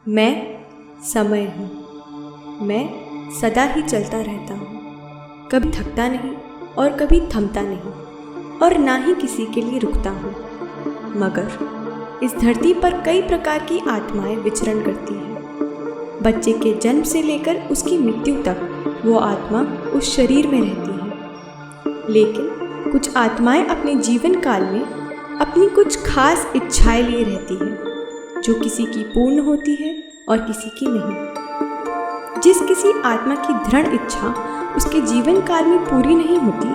मैं समय हूँ। मैं सदा ही चलता रहता हूँ, कभी थकता नहीं और कभी थमता नहीं, और ना ही किसी के लिए रुकता हूँ। मगर इस धरती पर कई प्रकार की आत्माएं विचरण करती हैं। बच्चे के जन्म से लेकर उसकी मृत्यु तक वो आत्मा उस शरीर में रहती है। लेकिन कुछ आत्माएं अपने जीवन काल में अपनी कुछ खास इच्छाएं लिए रहती हैं, जो किसी की पूर्ण होती है और किसी की नहीं। जिस किसी आत्मा की दृढ़ इच्छा उसके जीवन काल में पूरी नहीं होती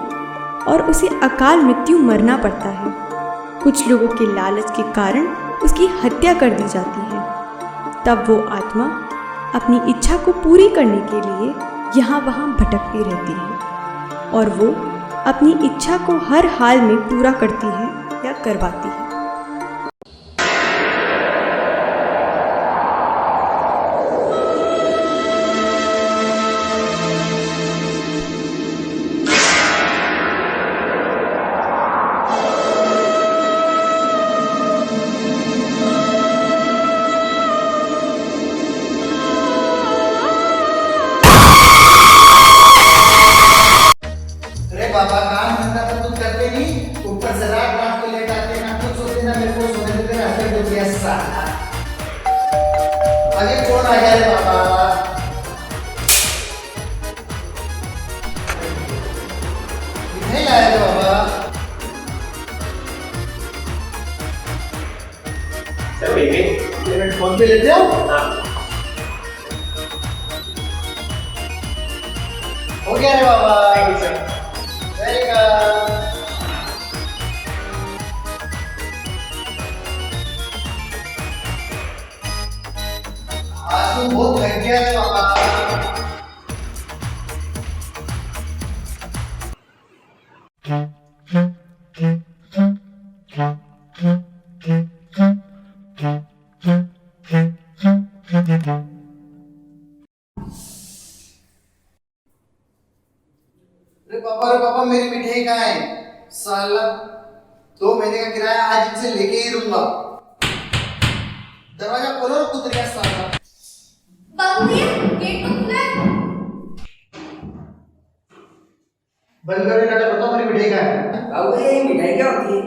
और उसे अकाल मृत्यु मरना पड़ता है, कुछ लोगों के लालच के कारण उसकी हत्या कर दी जाती है, तब वो आत्मा अपनी इच्छा को पूरी करने के लिए यहाँ वहाँ भटकती रहती है और वो अपनी इच्छा को हर हाल में पूरा करती है या करवाती है। बाबा काम धंधा तो कुछ करते नहीं, ऊपर से रात रात को लेट आते हैं ना, कुछ सोचते ना मेरे को सोने देते ना, हंसते हो गया साला। आगे कौन आ गया रे बाबा? नहीं आया रे बाबा। सर बेबी पेमेंट फोन पे लेते हो? हो गया रे बाबा। Thank you sir. आज तो बहुत थक गया है बाबा। रे पापा मेरी मिठाई कहाँ है? साला 2 महीने का किराया आज इनसे लेके ही रहूंगा। दरवाजा खोलो और कूद गया साला। बाबू भैया गेट तो खुला है। बंद करो नाटक, बताओ मेरी मिठाई कहाँ है? बाबू भैया ये मिठाई क्या होती है?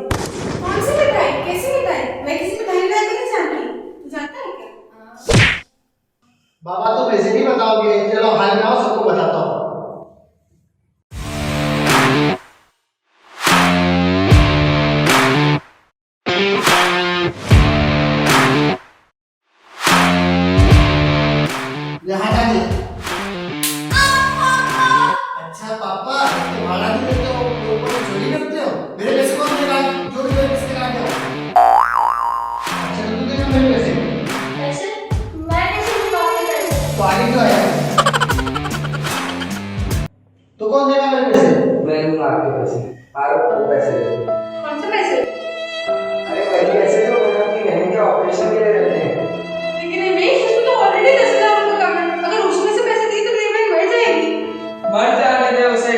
कौन सी मिठाई? कैसी मिठाई? मैं किसी मिठाई का नहीं जानती। तू जानता है क्या? बाबा तो वैसे नहीं बताओगे, चलो हाल में आओ सबको बताता हूँ। यहाँ जाइए। अच्छा पापा तुम्हारा भी देते हो, ऊपर चोरी करते हो? मेरे पैसे कौन देगा? जो भी मेरे पैसे करा दो। अच्छा तू देगा मेरे पैसे? पैसे? मैं कैसे दूंगा पैसे? तो आगे क्यों आया? तो कौन देगा मेरे पैसे? मैं दूंगा आपके पैसे। आरोप को पैसे दे दो। कौन से पैसे? अरे वही पैसे जो मैंने अपनी बहन के ऑपरेशन के लिए रहते हैं। लेकिन रमेश उसमें तो ऑलरेडी 10,000 रुपए कम है। अगर उसमें से पैसे दिए तो पेमेंट बढ़ जाएगी। मर जाने दे उसे।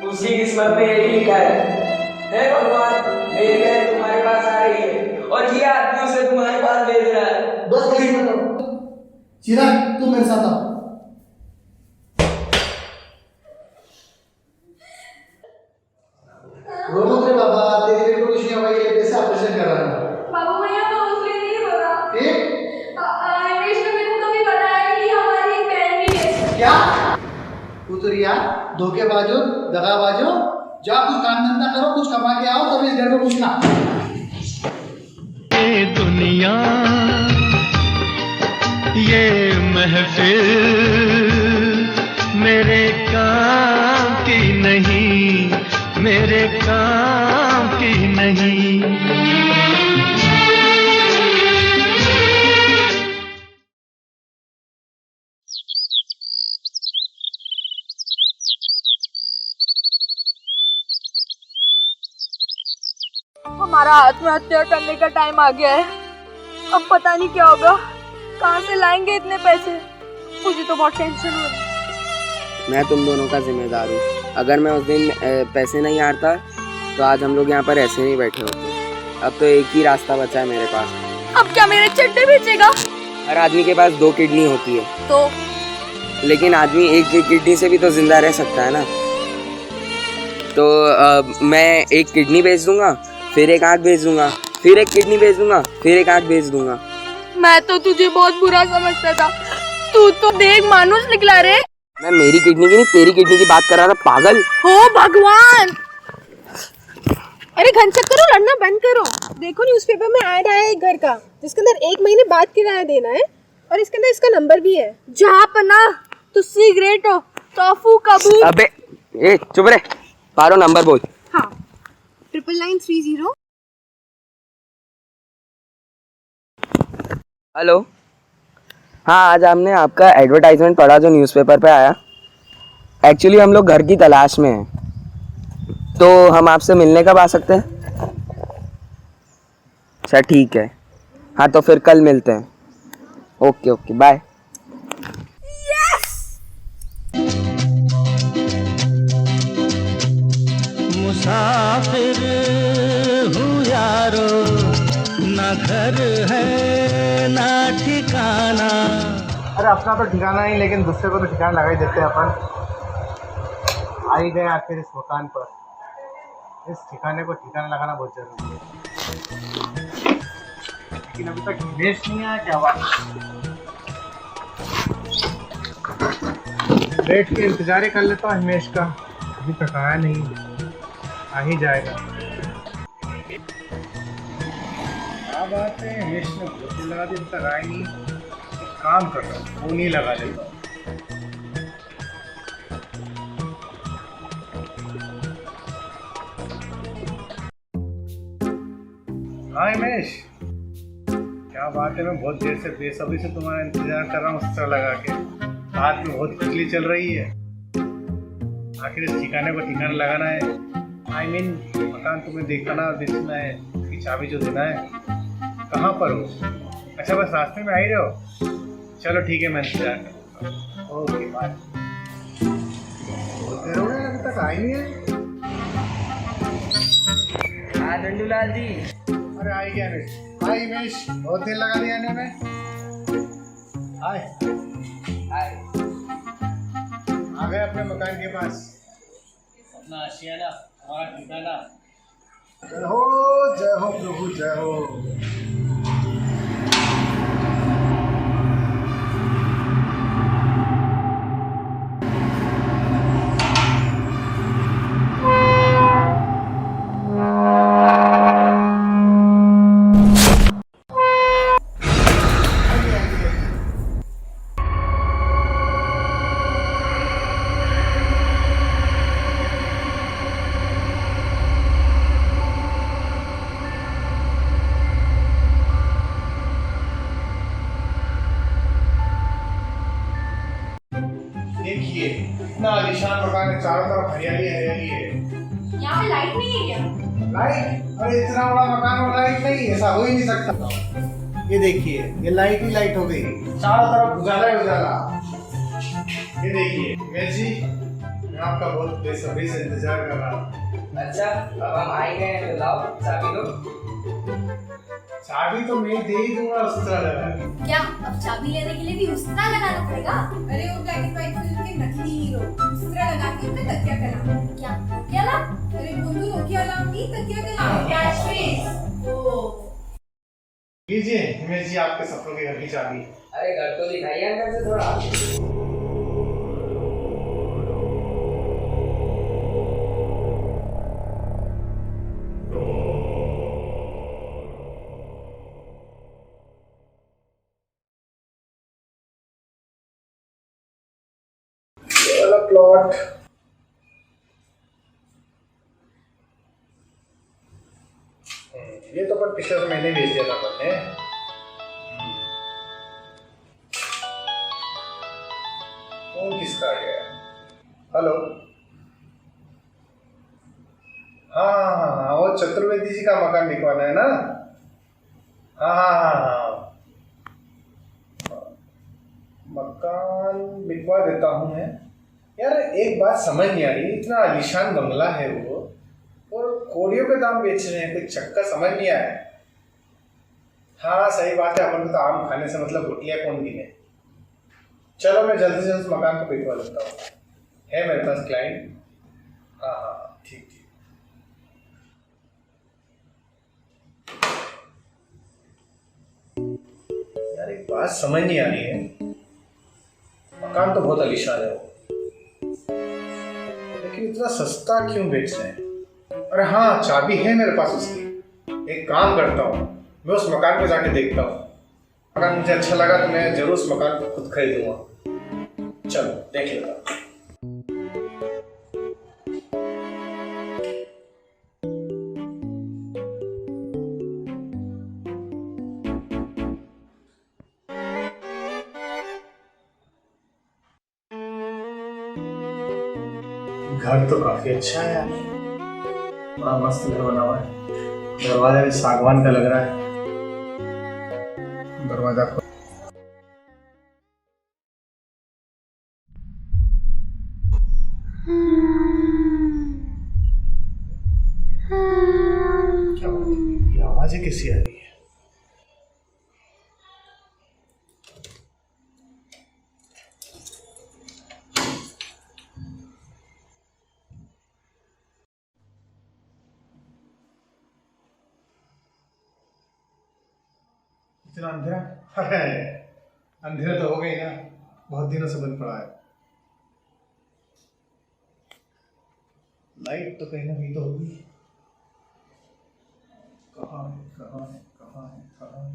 उसकी किस्मत में यही लिखा है। हे भगवान, मेरी बहन तुम्हारे पास आ रही है और ये आदमी उसे तुम्हारे पास भेज रहा है। बस गली में तो चिराग तू मेरे साथ आ। रो मत रे बाबा, तेरी बेटी को कुछ नहीं होगा, ये पैसे ऑपरेशन कराना। बाबू भैया तो उसलिए नहीं रो रहा। फिर रमेश ने मेरे को कभी बताया कि हमारी एक बहन भी है। क्या? उतरिया धोखेबाजो दगाबाजो, जाओ कुछ काम धंधा करो, कुछ कमा के आओ, तब इस घर में घुसना। ये दुनिया ये महफिल मेरे काम की नहीं, मेरे काम की नहीं। हमारा आत्महत्या करने का टाइम आ गया है। अब पता नहीं क्या होगा, कहाँ से लाएंगे इतने पैसे। मुझे तो बहुत टेंशन हो रही है। मैं तुम दोनों का जिम्मेदार हूँ। अगर मैं उस दिन पैसे नहीं हारता तो आज हम लोग यहाँ पर ऐसे नहीं बैठे होते। अब तो एक ही रास्ता बचा है मेरे पास, अब क्या मेरे चड्डे बेचेगा? हर आदमी के पास 2 किडनी होती है, तो लेकिन आदमी एक किडनी से भी तो जिंदा रह सकता है ना। तो मैं एक किडनी बेच दूंगा, फिर एक आँख बेच दूंगा, फिर एक किडनी बेच दूंगा, फिर एक आँख बेच दूंगा। मैं तो तुझे बहुत बुरा समझता था, तू तो देख मानुस निकला रे। मैं मेरी किडनी की नहीं तेरी किडनी की बात कर रहा था, पागल। हो भगवान! अरे घनचक्करो, लड़ना बंद करो। देखो न्यूज़पेपर में ऐड आया है एक घर का, जिसके अंदर 1 महीने बाद किराया देना है, और इसके अंदर इसका नंबर भी है। जहाँ पना तुस्सी ग्रेट हो, टॉफू कबूल। अबे ए चुप रहे, पारो नंबर बोल। हाँ, 99930। हेलो, हाँ आज हमने आपका एडवर्टाइजमेंट पढ़ा जो न्यूज़पेपर पे आया। एक्चुअली हम लोग घर की तलाश में हैं, तो हम आपसे मिलने कब आ सकते हैं? अच्छा ठीक है, हाँ तो फिर कल मिलते हैं। Okay okay bye. मुसाफिर हूँ यारो, ना घर है ना ठिकाना। अरे अपना तो ठिकाना ही, लेकिन दूसरे को तो ठिकाना लगा ही देते हैं अपन। आ ही गए आखिर इस मकान पर। इस ठिकाने को ठिकाना लगाना बहुत जरूरी है, लेकिन अभी तक हिमेश नहीं आया। क्या बात, बैठ के इंतजार ही कर लेता हूँ हिमेश का। अभी तक आया नहीं, आ ही जाएगा। क्या बात है, हिमेश ने बहुत देर लगा दी, अभी तक आया नहीं। एक काम कर रहा हूँ, फोन ही लगा लेता हूँ। हाँ हिमेश, क्या बात है, मैं बहुत देर से बेसब्री से तुम्हारा इंतजार कर रहा हूँ अस्त्र लगा के। हाथ में बहुत खुजली चल रही है। आखिर इस ठिकाने को ठिकाना लगाना है। I mean, मकान तुम्हें देखना बेचना है, उसकी चाबी जो देना है। कहाँ पर हो? अच्छा बस रास्ते में आ ही रहे हो? चलो ठीक है, मैं इंतजार करता हूँ। Okay bye. बहुत देर हो गई, अभी तक आई नहीं है। हाँ डंडूलाल जी। अरे आई गया हिमेश। हाय हिमेश, बहुत देर लगा दिया आने में। हाय, आ गए अपने मकान के पास। अपना आशियाना, हमारा ठिकाना। जय हो प्रभु, जय हो। देखिए इतना आलीशान मकान है, चारों तरफ हरियाली हरियाली है। यहाँ पे लाइट नहीं है क्या? लाइट? अरे इतना बड़ा मकान में लाइट नहीं, ऐसा हो ही नहीं सकता। ये देखिए, ये लाइट ही लाइट हो गई, चारों तरफ उजाला ही उजाला। ये देखिए हिमेश जी, मैं आपका बहुत बेसब्री से इंतजार कर रहा हूँ। अच्छा अब हम आए गए हैं, तो लाओ चाबी दो। चाबी तो मैं दे ही दूंगा उस्तरा लगा के। क्या अब चाबी लेने के लिए भी उस्तरा लगाना पड़ेगा? अरे वो ब्लैक एंड व्हाइट फिल्म के नकली हीरो उस्तरा लगा के उनका तकिया कलाम। क्या ला? अरे बोलू नोकिया अलार्म नहीं, तकिया कलाम। Catch phrase. ओ लीजिए हिमेश जी, आपके सपनों के घर की चाबी। अरे घर तो दिखाइए अंदर से थोड़ा। प्लॉट ये तो पर पिछले तो मैंने भेज दिया था अपन ने। फोन किसका आ गया? हेलो, हाँ हाँ हाँ हाँ, वो चतुर्वेदी जी का मकान बिकवाना है ना? हाँ हाँ हाँ हाँ, मकान बिकवा देता हूँ मैं। यार एक बात समझ नहीं आ रही, इतना आलीशान बंगला है वो, और कोड़ियों पे दाम बेच रहे हैं, कोई चक्कर समझ नहीं आया। हाँ सही बात है, अपन को तो आम खाने से मतलब गुठलियाँ कौन गिने। चलो मैं जल्दी से उस मकान को पिटवा लेता हूँ, है मेरे पास क्लाइंट। हाँ हाँ ठीक ठीक। यार एक बात समझ नहीं आ रही है, मकान तो बहुत आलीशान है वो, लेकिन इतना सस्ता क्यों बेच रहे हैं। अरे हाँ चाबी है मेरे पास उसकी, एक काम करता हूँ मैं उस मकान पे जाके देखता हूँ, अगर मुझे अच्छा लगा तो मैं जरूर उस मकान को खुद खरीदूंगा। चलो देख लेता हूँ। घर तो काफी अच्छा है यार, बड़ा मस्त घर बना हुआ है, दरवाजा भी सागवान का लग रहा है। दरवाजा खोल, क्या बात है? ये आवाजें कैसी आ रही है? इतना अंधेरा? अरे अंधेरा तो हो गई ना, बहुत दिनों से बंद पड़ा है। लाइट तो कहीं ना कहीं तो होगी। कहाँ है कहाँ है कहाँ है कहाँ है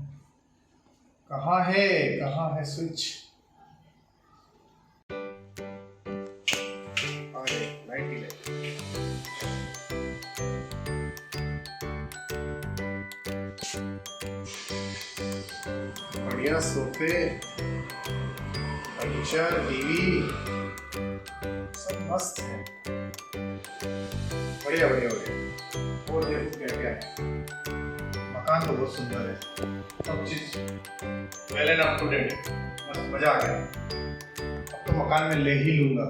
कहाँ है कहाँ है स्विच? अरे लाइट ही लाइट। बढ़िया सोफे, फर्नीचर, टीवी सब मस्त है। बढ़िया बढ़िया बढ़िया। और देखो क्या क्या है, मकान तो बहुत सुंदर है, सब चीज well and up to date है, मस्त मजा आ गया। अब तो मकान में ले ही लूंगा।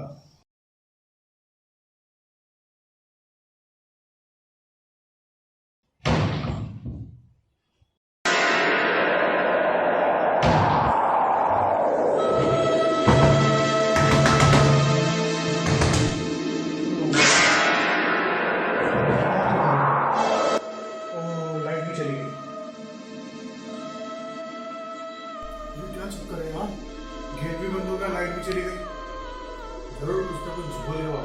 क्या चक्कर है यार, गेट भी बंद हो गया, लाइट भी चली गई। जरूर कुछ ना कुछ झोल हुआ।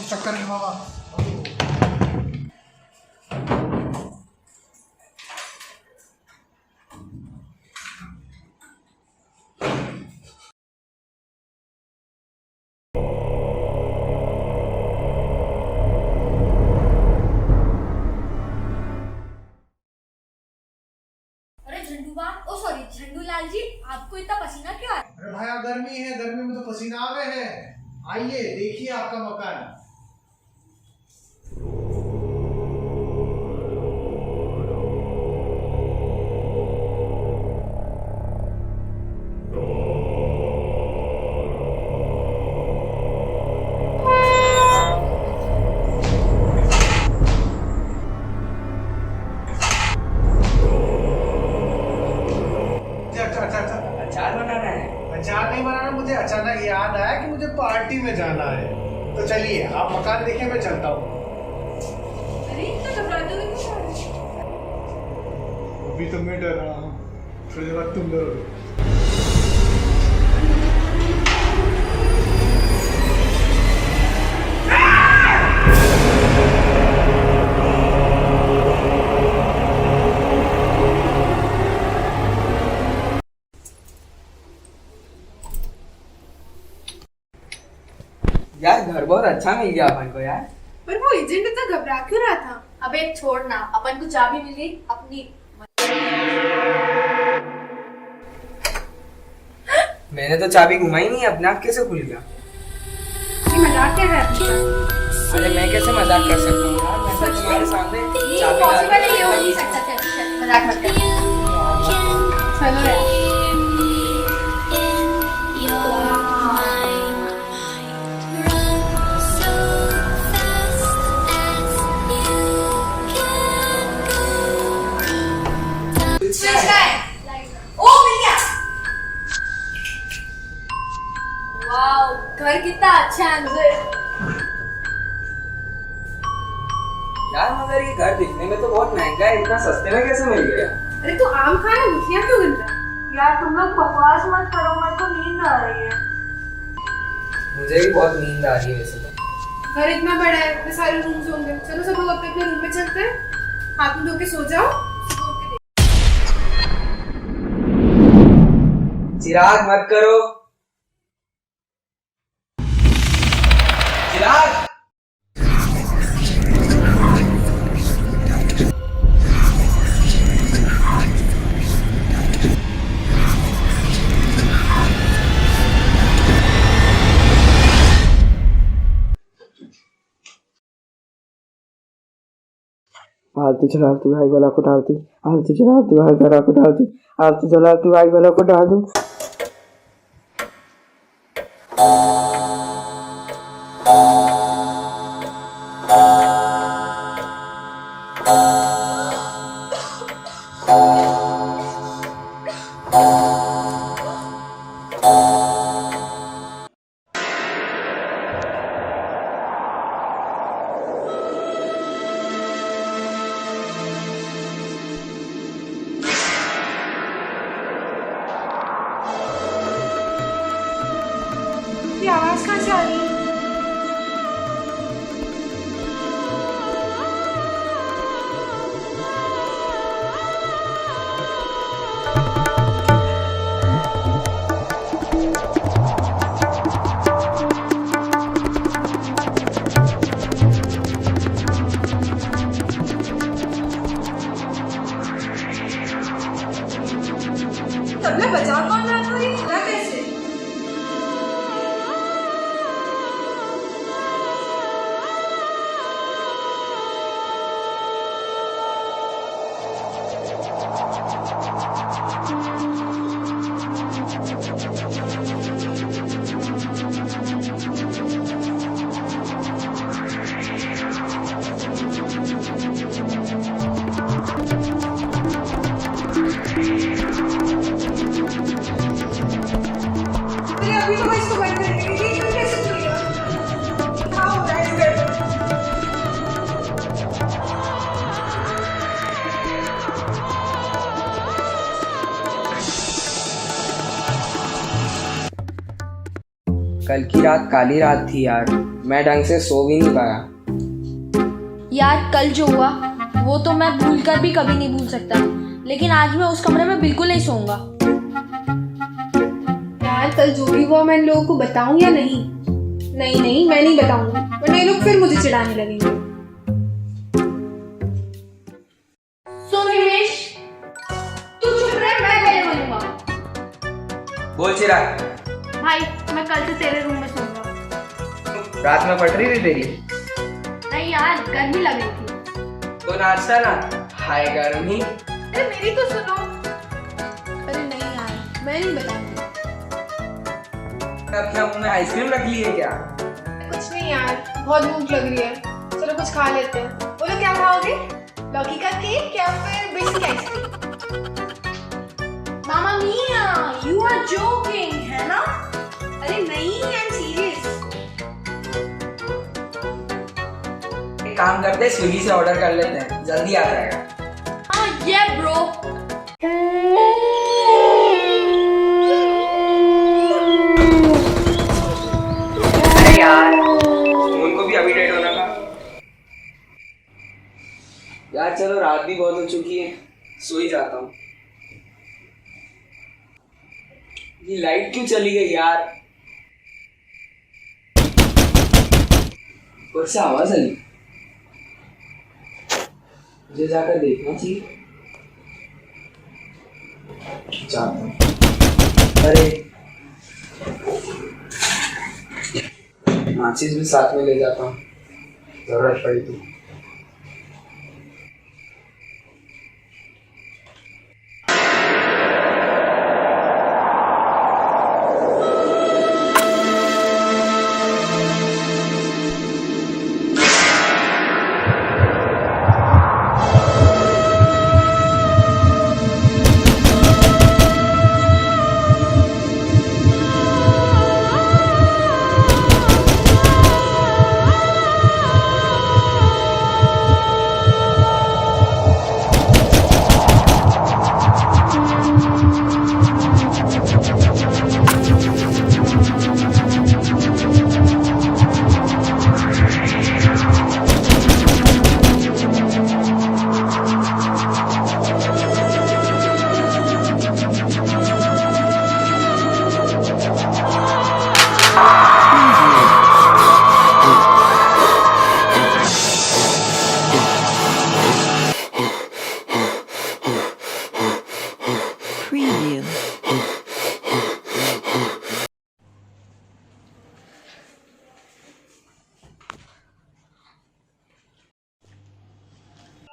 चक्कर है बाबा। अरे झंडूबा, ओ सॉरी झंडूलाल जी, आपको इतना पसीना क्यों आ रहा है? अरे भाई गर्मी है, गर्मी में तो पसीना आ गए हैं। आइए देखिए आपका मकान। अचार बनाना है? अचार नहीं बनाना, मुझे अचानक याद आया कि मुझे पार्टी में जाना है। तो चलिए आप मकान देखिए, मैं चलता हूँ। अरे इतना घबराते हुए क्यों जा रहे हो? अभी तो मैं डर रहा हूँ, थोड़ी देर बाद तुम डरोगे। यार घर बहुत अच्छा मिल गया अपन को यार। पर वो एजेंट इतना घबरा क्यों रहा था? अबे छोड़ ना, अपन को चाबी मिली अपनी मैंने तो चाबी घुमाई नहीं, अपने आप कैसे खुल गया? ये मजाक कर रहा है अपने साथ? अरे मैं कैसे मजाक कर सकता हूँ यार, मैं तो तुम्हारे सामने चाबी डाल पॉसिबल है, ये हो नहीं सकता। मजाक मत कर। चलो यार। ओ मिल गया। वाओ, घर कितना अच्छा है अंदर। यार मगर ये घर दिखने में तो बहुत महंगा है, इतना सस्ते में कैसे मिल गया? अरे तू आम खा ना, गुठलियाँ क्यों गिनता है? यार तुम लोग बकवास मत करो, मेरे को नींद आ रही है। मुझे भी बहुत नींद आ रही है वैसे तो। घर इतना बड़ा है, इतने सारे रूम्स होंगे। चलो सब लोग अपने अपने रूम में चलते हैं, हाथ में धो के सो जाओ। चिराग मत करो, चिराग। आलतू चला तू आई वाला को डाल दू, आलतू चला तू आई वाला को डाल दू, आलतू चला तू आई वाला को डाल दू। ये आवाज कहाँ से आ रही है? तबला बजा कौन रहा था? ये खुला कैसे? अरे अभी तो मैं इसको बंद करेंगे, ये क्यों कैसे खुलेगा? क्या हो रहा है इस घर में? कल की रात काली रात थी यार, मैं ढंग से सो भी नहीं पाया। यार कल जो हुआ वो तो मैं भूल कर भी कभी नहीं भूल सकता, लेकिन आज मैं उस कमरे में बिल्कुल नहीं सोऊंगा। यार कल जो भी हुआ मैं इन लोगों को बताऊं या नहीं? नहीं नहीं, मैं नहीं बताऊंगी, वरना ये लोग फिर मुझे चिढ़ाने लगेंगे। सुन हिमेश, तू चुप रह, मैं पहले बोलूंगा। बोल चिराग। भाई मैं कल से तेरे रूम में सोऊंगा। रात में पट रही थी तेरी? नहीं यार, गर्मी लग रही थी। तो नाचता ना, हाय गर्मी। अरे मेरी तो सुनो। अरे नहीं यार, मैं नहीं बताऊंगी। अपने मुंह में आइसक्रीम रख ली है क्या? कुछ नहीं यार, बहुत भूख लग रही है, चलो कुछ खा लेते हैं। बोलो क्या खाओगे? लौकी का केक या फिर basic ice cream? Mamma mia, you are joking, है ना? अरे नहीं, आई एम सीरियस। एक काम करते हैं, स्विगी से ऑर्डर कर लेते हैं, जल्दी आ जाएगा। हाँ ये ब्रो। अरे यार, फोन को भी अभी डेट होना था यार। चलो रात भी बहुत हो चुकी है, सो ही जाता हूँ। ये लाइट क्यों चली गई यार? और से आवाज आई, मुझे जाकर देखना चाहिए। जाता हूँ। अरे माचिस भी साथ में ले जाता हूँ, जरूरत पड़ी तो।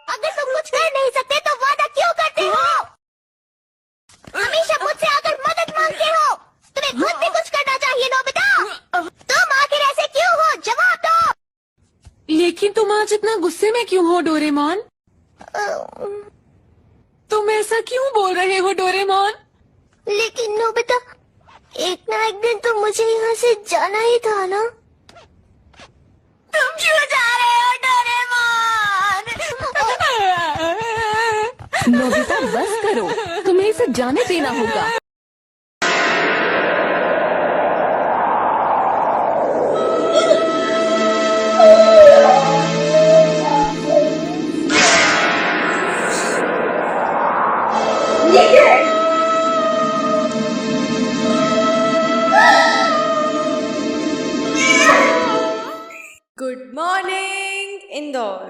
अगर तुम कुछ कर नहीं सकते तो वादा क्यों करते हो? हमेशा मुझसे आकर मदद मांगते हो। तुम्हें खुद भी कुछ करना चाहिए नोबिता। तुम आखिर ऐसे क्यों हो? जवाब दो। लेकिन तुम आज इतना गुस्से में क्यों हो डोरेमोन? तुम ऐसा क्यों बोल रहे हो डोरेमोन? लेकिन नोबिता, एक ना एक दिन तो मुझे यहाँ से जाना ही था ना। तुम क्यों जा रहे हो डोरेमोन? नोबिता बस करो, तुम्हें इसे जाने देना होगा। Good morning Indore.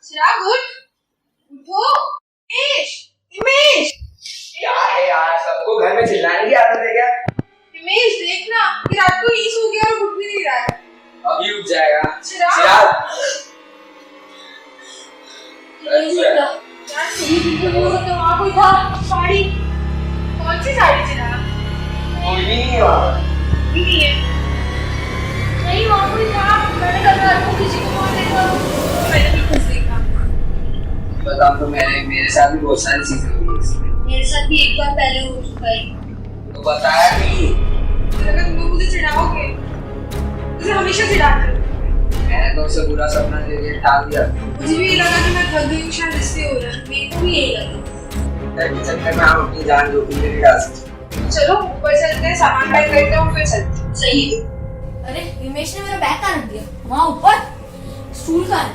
चिराग उठ, उठो। हिमेश, हिमेश, क्या है यार, सबको घर में चिल्लाने की आदत है क्या? हिमेश देखना कि रात को ही सो गया और उठ भी नहीं रहा है। अभी उठ जाएगा। चिराग। चिराग। तो वहाँ कोई था, साड़ी। कौन सी साड़ी चिराग? कोई भी नहीं है वहाँ। नहीं है। नहीं वहाँ कोई था, मैंने कल रात को किसी को वहाँ देखा। मैंने भी कुछ देखा। बताओ तो, मेरे साथ भी बहुत सारी चीजें हुई हैं। मेरे साथ भी एक बार पहले हो चुका है। तो बताया नहीं। अगर तुम लोग मुझे चिढ़ाओगे, मुझे हमेशा चिढ़ाते हो। मैंने तो उसे बुरा सपना दे के टाल दिया। मुझे भी लगा कि मैं थक गई हूँ, शायद इसलिए हो रहा है। मेरे को भी यही लगा। डर के चक्कर में हम अपनी जान जोखिम में नहीं डाल सकते। चलो ऊपर चलते हैं, सामान पैक करते हैं, फिर चलते हैं। सही है। अरे हिमेश ने मेरा बैग कहाँ रख दिया? वहाँ ऊपर स्टूल कहाँ है?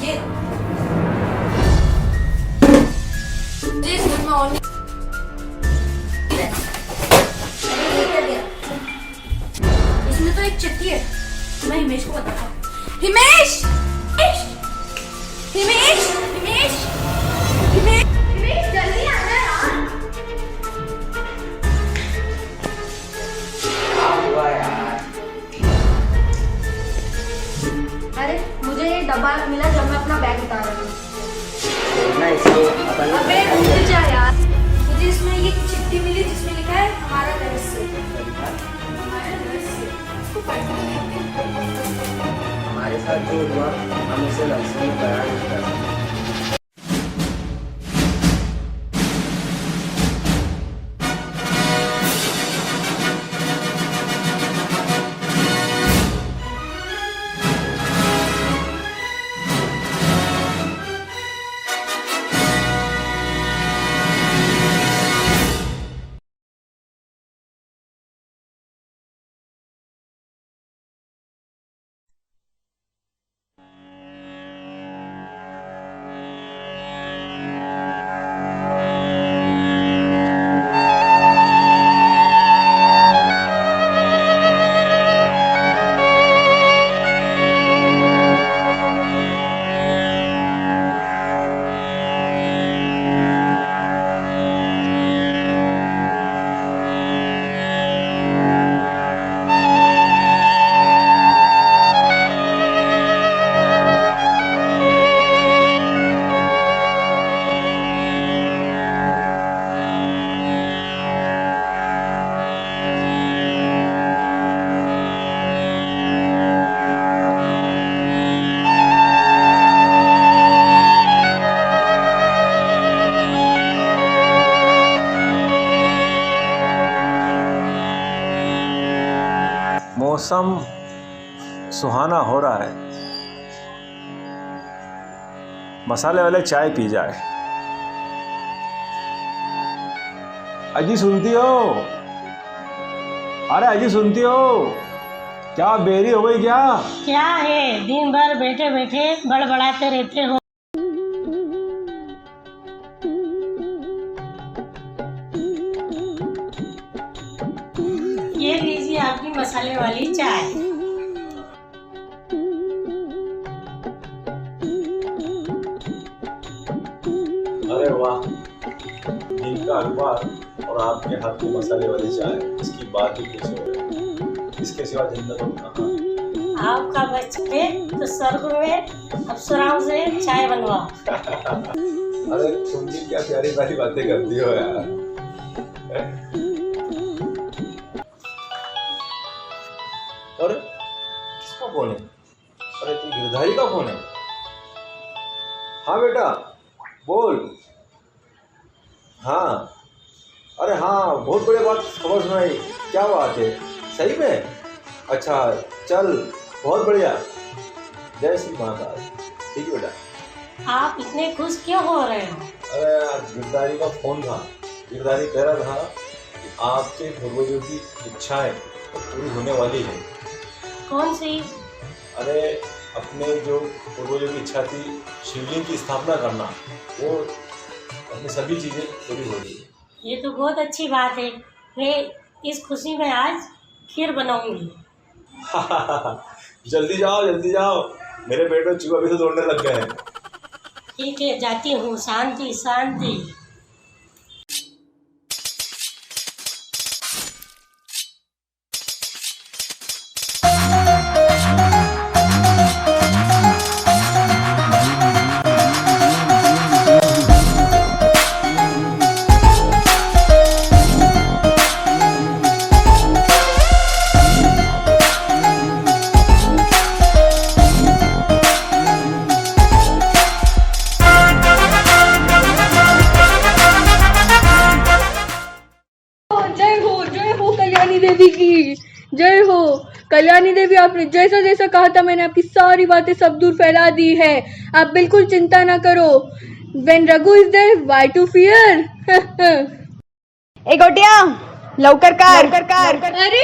ये मुझे इस घर में और नहीं रहना। अरे ये क्या दिया? इसमें तो एक चिट्ठी है, मैं हिमेश को बताता हूँ। हिमेश, हिमेश, हिमेश, हिमेश, हिमेश जल्दी आना यार। क्या हुआ यार? अरे मुझे ये डब्बा मिला जब मैं अपना बैग उतार रही हूँ। देखना इसको अपन। अबे रुक जा यार, मुझे इसमें ये चिट्ठी मिली जिसमें लिखा है हमारा रहस्य। हमारा रहस्य इसको पढ़ना है। हमारे साथ जो हुआ हम उसे लफ्ज़ों में बयान नहीं कर सकते। मौसम सुहाना हो रहा है, मसाले वाले चाय पी जाए। अजी सुनती हो? अरे अजी सुनती हो? क्या बेरी हो गई क्या? क्या है, दिन भर बैठे बैठे बड़बड़ाते रहते हो। ये लीजिए आपकी मसाले वाली चाय। अरे वाह, दिन का अखबार और आपके हाथ की मसाले वाली चाय, इसकी बात ही कुछ हो रही। इसके सिवा जिंदा तो कहाँ। आपका बच्चे तो स्वर्ग में अप्सराओं से चाय बनवाओ। अरे तुम भी क्या प्यारी प्यारी बातें करती हो यार। और किसका फोन है? अरे तू गिरधारी का फोन है? हाँ बेटा बोल। हाँ अरे हाँ, बहुत बढ़िया बात खबर सुनाई। क्या बात है? सही में? अच्छा चल, बहुत बढ़िया। जय श्री महाकाल। ठीक है बेटा। आप इतने खुश क्यों हो रहे हो? अरे आज गिरधारी का फोन था। गिरधारी कह रहा था कि आपके पूर्वजों की इच्छाएं तो पूरी होने वाली है। कौन सी? अरे अपने जो पूर्वजों की इच्छा थी शिवलिंग की स्थापना करना, वो अपनी सभी चीज़ें पूरी हो गई। ये तो बहुत अच्छी बात है। मैं इस खुशी में आज खीर बनाऊंगी। जल्दी जाओ, मेरे पेट में चूहा भी तो दौड़ने लग गए हैं। ठीक है, जाती हूँ। शांति शांति। जय हो कल्याणी देवी। आपने जैसा जैसा कहा था मैंने आपकी सारी बातें सब दूर फैला दी है। आप बिल्कुल चिंता ना करो। When Raghu is there, why to fear? ए गोटिया, लवकर कर। अरे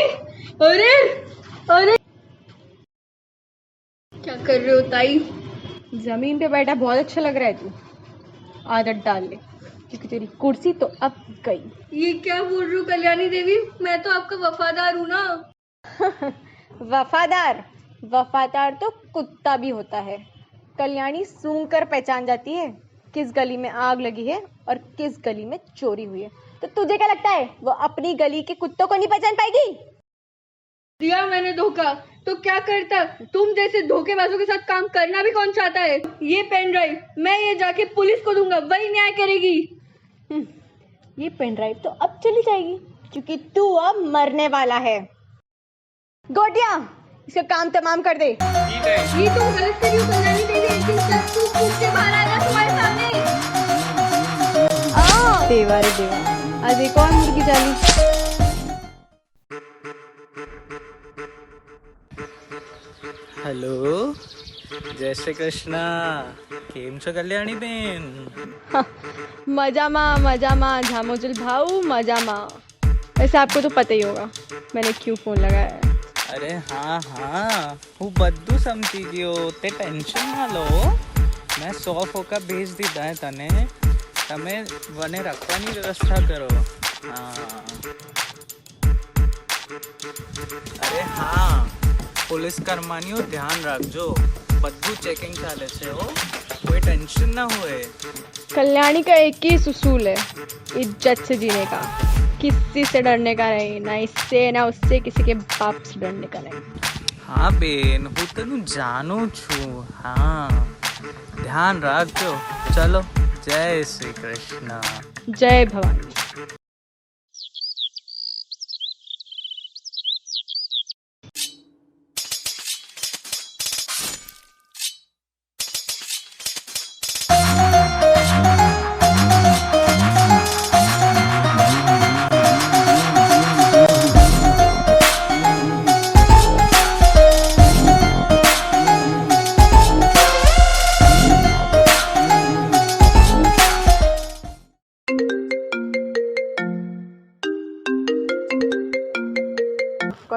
अरे अरे क्या कर रहे हो ताई? जमीन पे बैठा बहुत अच्छा लग रहा है तू। आदत डाल ले, क्योंकि तेरी कुर्सी तो अब गई। ये क्या बोल रही हो कल्याणी देवी? मैं तो आपका वफादार हूँ ना। वफादार तो कुत्ता भी होता है। कल्याणी सूंघ कर पहचान जाती है किस गली में आग लगी है और किस गली में चोरी हुई है। तो तुझे क्या लगता है वो अपनी गली के कुत्तों को नहीं पहचान पाएगी? दिया मैंने धोखा तो क्या करता? तुम जैसे धोखेबाजों के साथ काम करना भी कौन चाहता है? ये पेन ड्राइव मैं ये जाके पुलिस को दूंगा, वही न्याय करेगी। ये पेन ड्राइव तो अब चली जाएगी क्योंकि तू अब मरने वाला है। गोटिया, इसका काम तमाम कर दे। ये तुम गलत कर रही हो कल्याणी देवी। एक दिन तक तू कूद के बाहर आएगा तुम्हारे सामने। देवा रे देवा, आज एक और मुर्गी चाली। हेलो, जय श्री कृष्णा। केम छो कल्याणी बेन? मजामा झामोजल भाऊ मजामा। वैसे आपको तो पता ही होगा मैंने क्यों फोन लगाया है। अरे हाँ હું બધું સમજી ગયો, તે ટેન્શન ના લો। મેં 100 ફોકા ભેજ દીધા હે તને, તમે મને રાખવાની વ્યવસ્થા કરો। हाँ अरे हाँ, पुलिस कर्मचारीओ ध्यान रखजो, બધું ચેકિંગ ચાલે છે હો, कोई टेंशन ना होए। कल्याणी का एक ही उसूल है, इज्जत से जीने का। किसी से डरने का नहीं, ना इससे ना उससे, किसी के बाप से डरने का नहीं। हाँ बेन, હું તને જાણું છું। हाँ ध्यान रखજો। चलो, जय श्री कृष्ण। जय भवानी।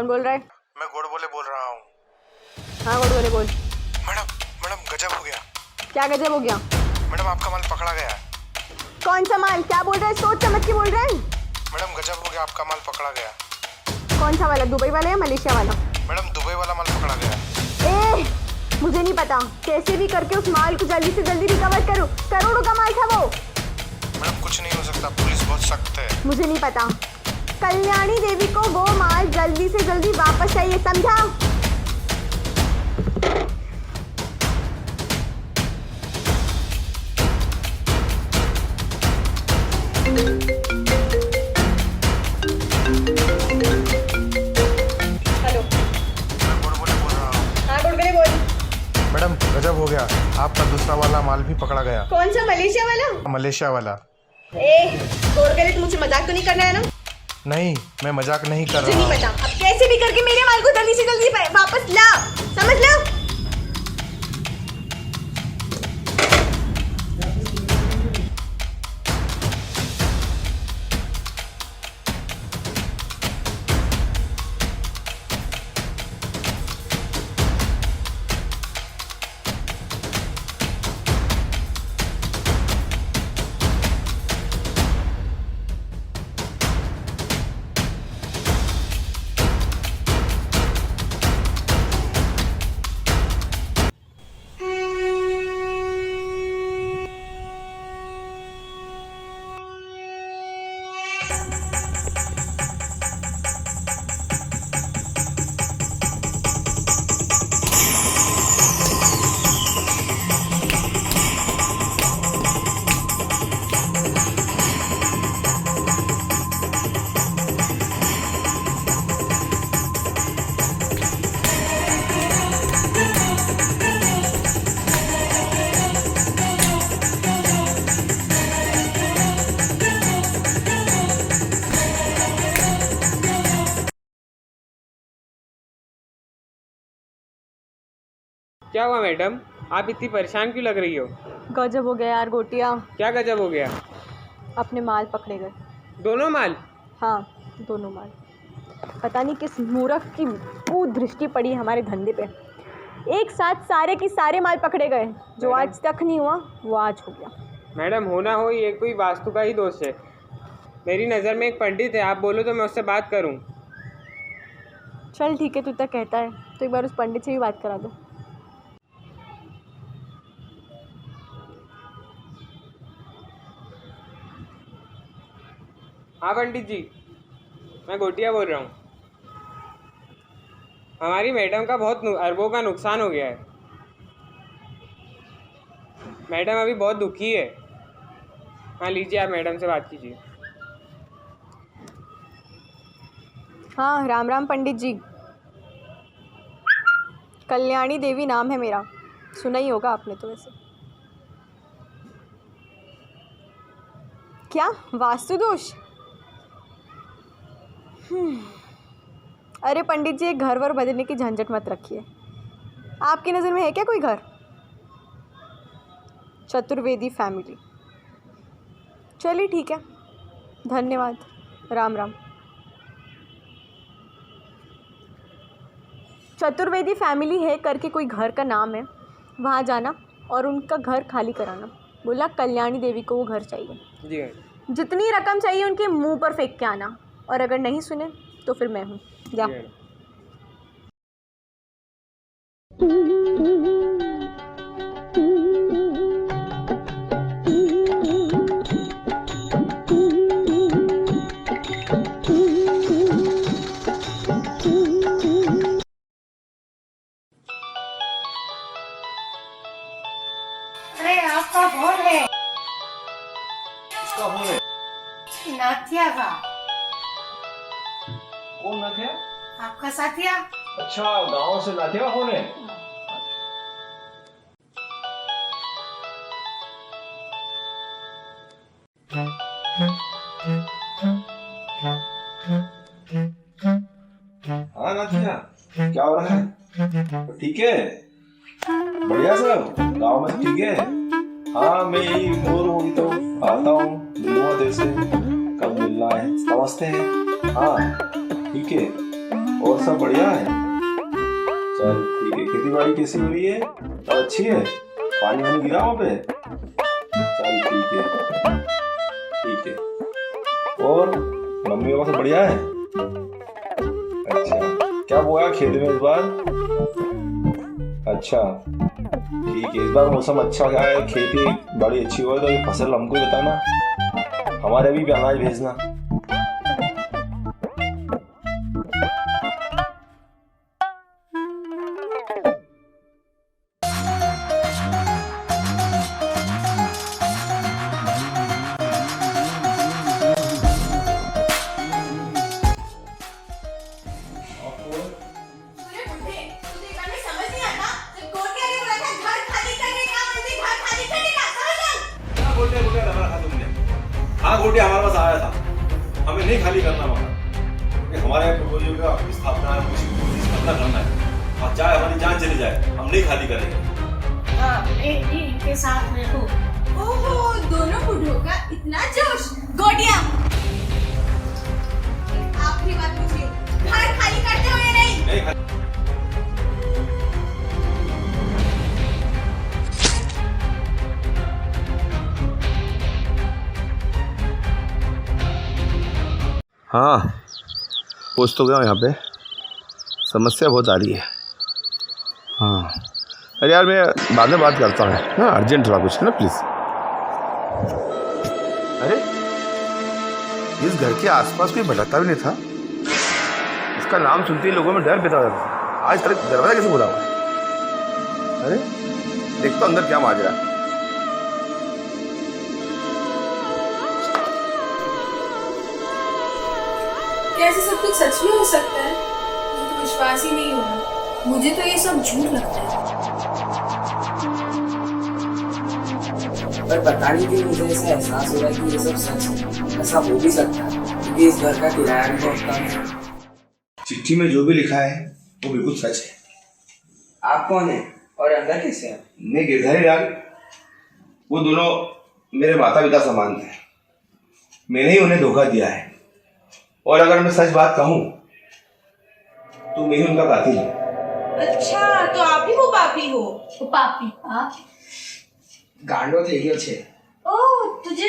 कौन बोल रहा है? मैं गोड़ बोले बोल रहा हूँ। हाँ गोड़ बोले बोल। मैडम गजब हो गया। क्या गजब हो गया? मैडम आपका माल पकड़ा गया। कौन सा माल? क्या बोल रहा है? सोच समझ के बोल रहा है। मैडम गजब हो गया, आपका माल पकड़ा गया। कौन सा वाला? दुबई वाला या मलेशिया वाला? मैडम दुबई वाला माल पकड़ा गया। ए, मुझे नहीं पता, कैसे भी करके उस माल को जल्दी से जल्दी रिकवर करो। करोड़ों का माल था वो। मैडम कुछ नहीं हो सकता, पुलिस बहुत सख्त है। मुझे नहीं पता। कल्याणी देवी को वो माल जल्दी से जल्दी वापस चाहिए, समझा? हेलो, मैं गोड़ बोले बोल रहा हूँ। हाँ गोड़ बोले बोल। मैडम गजब हो गया, आपका दूसरा वाला माल भी पकड़ा गया। कौन सा? मलेशिया वाला? मलेशिया वाला। गोड़ बोले, तुम मुझसे मजाक तो नहीं करना है ना? नहीं, मैं मजाक नहीं कर मुझे रहा नहीं हूँ। पता, अब कैसे भी करके मेरे माल को जल्दी से जल्दी वापस ला, समझ लो? क्या हुआ मैडम, आप इतनी परेशान क्यों लग रही हो? गजब हो गया यार गोटिया। क्या गजब हो गया? अपने माल पकड़े गए। दोनों माल? हाँ, दोनों माल। पता नहीं किस मूर्ख की दृष्टि पड़ी हमारे धंधे पे। एक साथ सारे की सारे माल पकड़े गए। जो आज तक नहीं हुआ वो आज हो गया। मैडम होना हो ये कोई वास्तु का ही दोष है। मेरी नज़र में एक पंडित है, आप बोलो तो मैं उससे बात करूं। चल ठीक है, तू तक कहता है तो एक बार उस पंडित से भी बात करा दो। हाँ पंडित जी, मैं गोटिया बोल रहा हूँ। हमारी मैडम का बहुत अरबों का नुकसान हो गया है। मैडम अभी बहुत दुखी है। हाँ लीजिए, आप मैडम से बात कीजिए। हाँ राम राम पंडित जी। कल्याणी देवी नाम है मेरा, सुना ही होगा आपने तो वैसे। क्या वास्तु दोष? अरे पंडित जी, एक घर वर बदलने की झंझट मत रखिए। आपकी नज़र में है क्या कोई घर? चतुर्वेदी फैमिली। चलिए ठीक है, धन्यवाद, राम राम। चतुर्वेदी फैमिली है करके कोई घर का नाम है, वहाँ जाना और उनका घर खाली कराना। बोला कल्याणी देवी को वो घर चाहिए। जी। जितनी रकम चाहिए उनके मुंह पर फेंक के आना, और अगर नहीं सुने तो फिर मैं हूँ, जा। अरे आपका फोन है। किसका फोन है? नाथिया का। कौन नाथिया? आपका साथिया। अच्छा, गांव से नाथिया का फोन है। हाँ नाथिया, क्या हो रहा है? ठीक है, बढ़िया सब, गांव में ठीक है। हाँ मैं यही बोर होगी तो आता हूँ, मिलूंगा तेरे से, कब मिलना है समझते हैं। हाँ ठीक है, और सब बढ़िया है? चल ठीक है। खेती बाड़ी कैसी हो रही है? सब अच्छी है? पानी वानी गिरा वहाँ पे? चल ठीक है, ठीक है। और मम्मी पापा सब बढ़िया है? अच्छा, क्या बोया खेत में इस बार? अच्छा ठीक है, इस बार मौसम अच्छा गया है, खेती बड़ी अच्छी हो तो ये फसल हमको ही बताना, हमारे भी अनाज भेजना। हाँ गोटी हमारे पास आया था, हमें नहीं खाली करना मकान, क्योंकि हमारे प्रपोजल का स्थापना है, कुछ स्थापना करना है, और चाहे हमारी जान चली जाए हम नहीं खाली करेंगे। इनके साथ में हो। ओहो, दोनों बुढ़ों का इतना जोश। गोटियां, आखिरी बात पूछिए, घर खाली करते हो या नहीं? नहीं खाली। हाँ पहुँच तो गया यहाँ पे, समस्या बहुत आ रही है। हाँ अरे यार मैं बाद में बात करता हूँ, हाँ अर्जेंट थोड़ा कुछ है ना प्लीज़। अरे इस घर के आसपास कोई भटकता भी नहीं था, इसका नाम सुनते ही लोगों में डर पैदा होता था। आज तक दरवाजा कैसे खुला हुआ है? अरे देखता अंदर क्या माजरा है। कैसे सब कुछ सच में हो सकता है? मुझे तो विश्वास ही नहीं हो रहा। मुझे तो ये सब झूठ लगता है। पर पता नहीं क्यों मुझे ऐसा एहसास हो रहा है कि ये सब सच है। ऐसा हो भी सकता है क्योंकि इस घर का किराया भी बहुत कम है। चिट्ठी में जो भी लिखा है वो बिल्कुल सच है। आप कौन है और अंदर कैसे हैं? मैं गिरधारी लाल, वो दोनों मेरे माता पिता समान थे, मैंने ही उन्हें धोखा दिया है, और अगर मैं सच बात कहूँ तो मैं ही उनका कातिल हूँ। अच्छा, तो आप ही वो पापी हो? वो पापी आप? गांडो થઈ ગયો છે। ओह, तुझे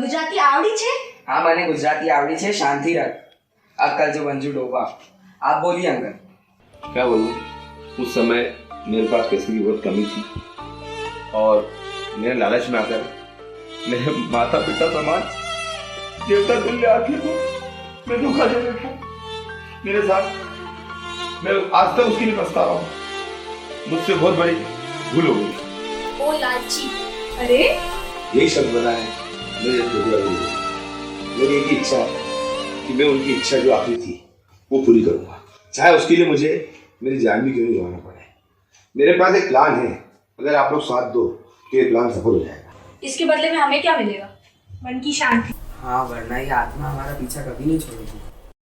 गुजराती आवड़ी छे? हाँ मैंने गुजराती आवड़ी छे। शांति रख, अक्कल जो मंजू डोबा। आप बोलिए अंकल। क्या बोलूँ, उस समय मेरे पास पैसे की बहुत कमी थी, और मेरे लालच में आकर मेरे माता पिता समान देवता तुल्य आदमी को मैं धोखा दे बैठा मेरे साथ। मैं आज तक उसके लिए पछता रहा हूँ, मुझसे बहुत बड़ी भूल हो गई। ओ लालची। अरे यही शब्द बना है मेरे धोखा। मेरी एक ही इच्छा है कि मैं उनकी इच्छा जो आखिरी थी वो पूरी करूँगा, चाहे उसके लिए मुझे मेरी जान भी क्यों नहीं गंवाना पड़े। मेरे पास एक प्लान है, अगर आप लोग साथ दो तो ये प्लान सफल हो जाएगा। इसके बदले में हमें क्या मिलेगा? मन की शांति। हाँ वरना ये आत्मा हमारा पीछा कभी नहीं छोड़ेगी।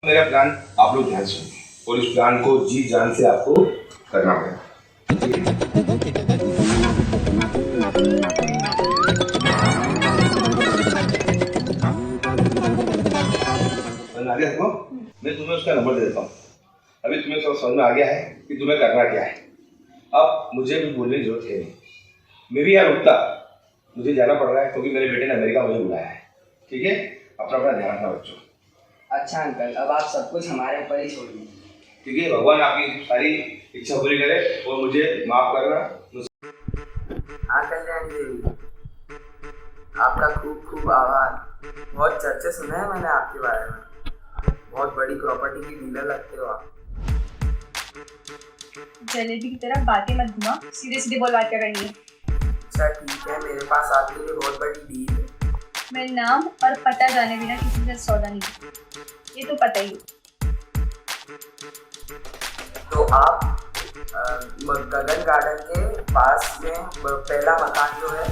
मेरा प्लान आप लोग ध्यान सुनिए, और इस प्लान को जी जान से आपको करना पड़ेगा। आगे देखो, मैं तुम्हें उसका नंबर दे देता हूँ। अभी तुम्हें सब समझ में आ गया है कि तुम्हें करना क्या है। अब मुझे भी बोलने की जरूरत है नहीं, मैं भी यहाँ रुकता, मुझे जाना पड़ रहा है क्योंकि मेरे बेटे ने अमेरिका मुझे बुलाया है। ठीक है, अपना अपना ध्यान रखना बच्चों। अच्छा अंकल, अब आप सब कुछ हमारे ऊपर ही छोड़ दीजिए। ठीक है, भगवान आपकी सारी इच्छा पूरी करे और मुझे माफ करना। हाँ कल्याणी देवी, आपका खूब खूब आभार। बहुत चर्चे सुने हैं मैंने आपके बारे में, बहुत बड़ी प्रॉपर्टी की डीलर लगते हो आप। जलेबी की तरह बातें मत घुमा, सीधे सीधे बोल बात क्या करनी है। अच्छा ठीक है, मेरे पास आपके लिए बहुत बड़ी डील है। मैं नाम और पता जाने बिना किसी से सौदा नहीं करती, ये तो पता ही है। तो आप गगन गार्डन के पास में पहला मकान जो है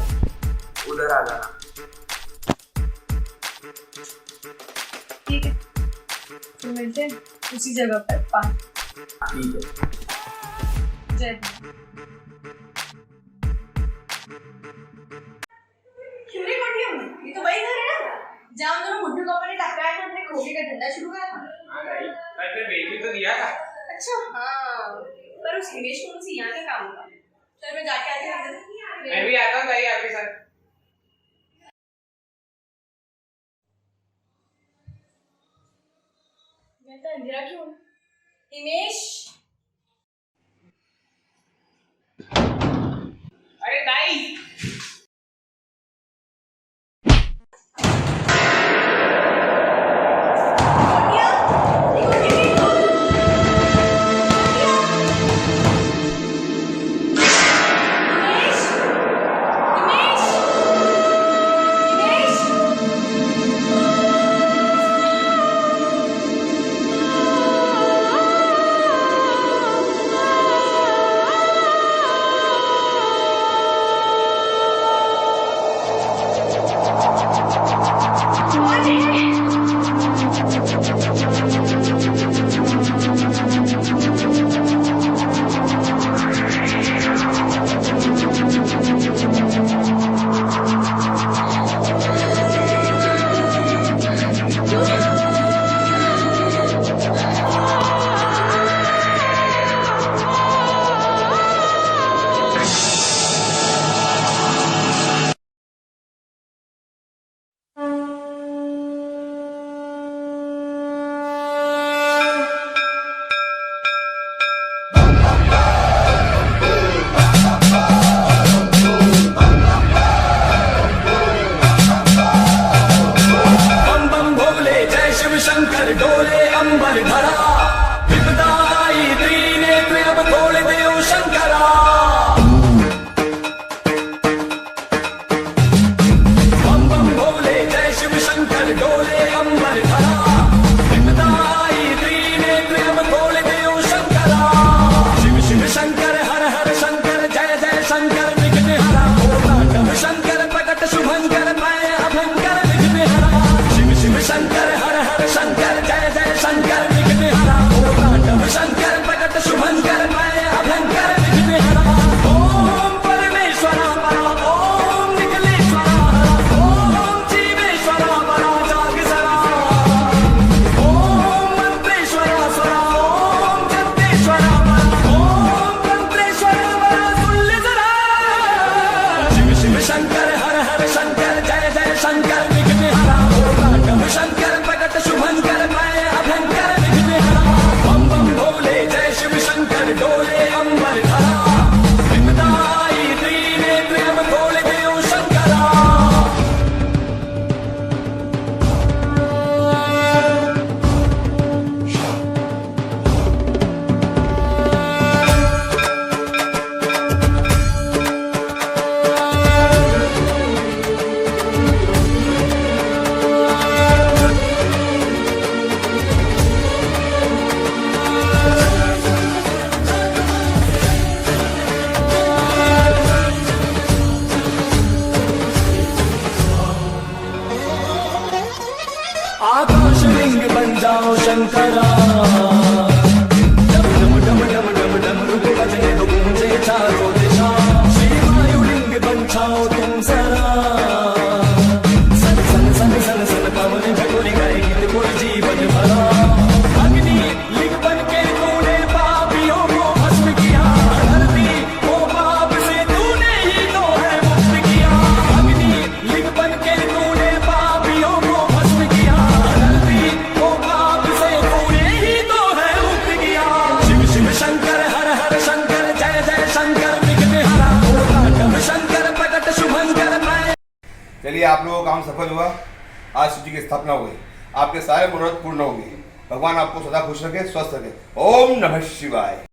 उधर आ जाना। ठीक है, तो मिलते हैं उसी जगह पर 5। ठीक है, जय हिंद। ये तो वही घर है ना जहाँ दोनों बुड्ढे को अपने टकराए थे अपने कॉफी का धंधा शुरू करा था। हाँ भाई, पर फिर बेच भी तो दिया था। अच्छा हाँ, पर उस हिमेश को मुझसे यहाँ का काम होगा। चल मैं जाके आती हूँ। मैं भी आता हूँ भाई आपके साथ। मैं तो अंधेरा क्यों? हिमेश, अरे दाई, आकाशलिंग बन जाओ शंकरा, डम डम डम डम डम डम रुक बजने दो गूंजे चारों दिशा, श्री वायुलिंग बन जाओ तुम जरा, सन सन सन सन सन पवन झकोरी गाए गीत कोई जीवन भरा, अग्नि लिंग बन के तूने पापियों को भस्म किया, धरती को पाप से तूने ही तो है मुक्त किया, अग्नि लिंग बन के तूने पापियों को भस्म किया, धरती को पाप से तूने ही तो है मुक्त किया, शिव शिव शंकर हर हर शंकर जय जय शंकर विघ्न हरा ओम शंकर प्रकट शुभंकर मैं। चलिए, आप लोगों का काम सफल हुआ। आज शिव जी की स्थापना हो गई, आपके सारे मनोरथ पूर्ण हो गए। भगवान आपको सदा खुश रखे, स्वस्थ रखे। ओम नमः शिवाय।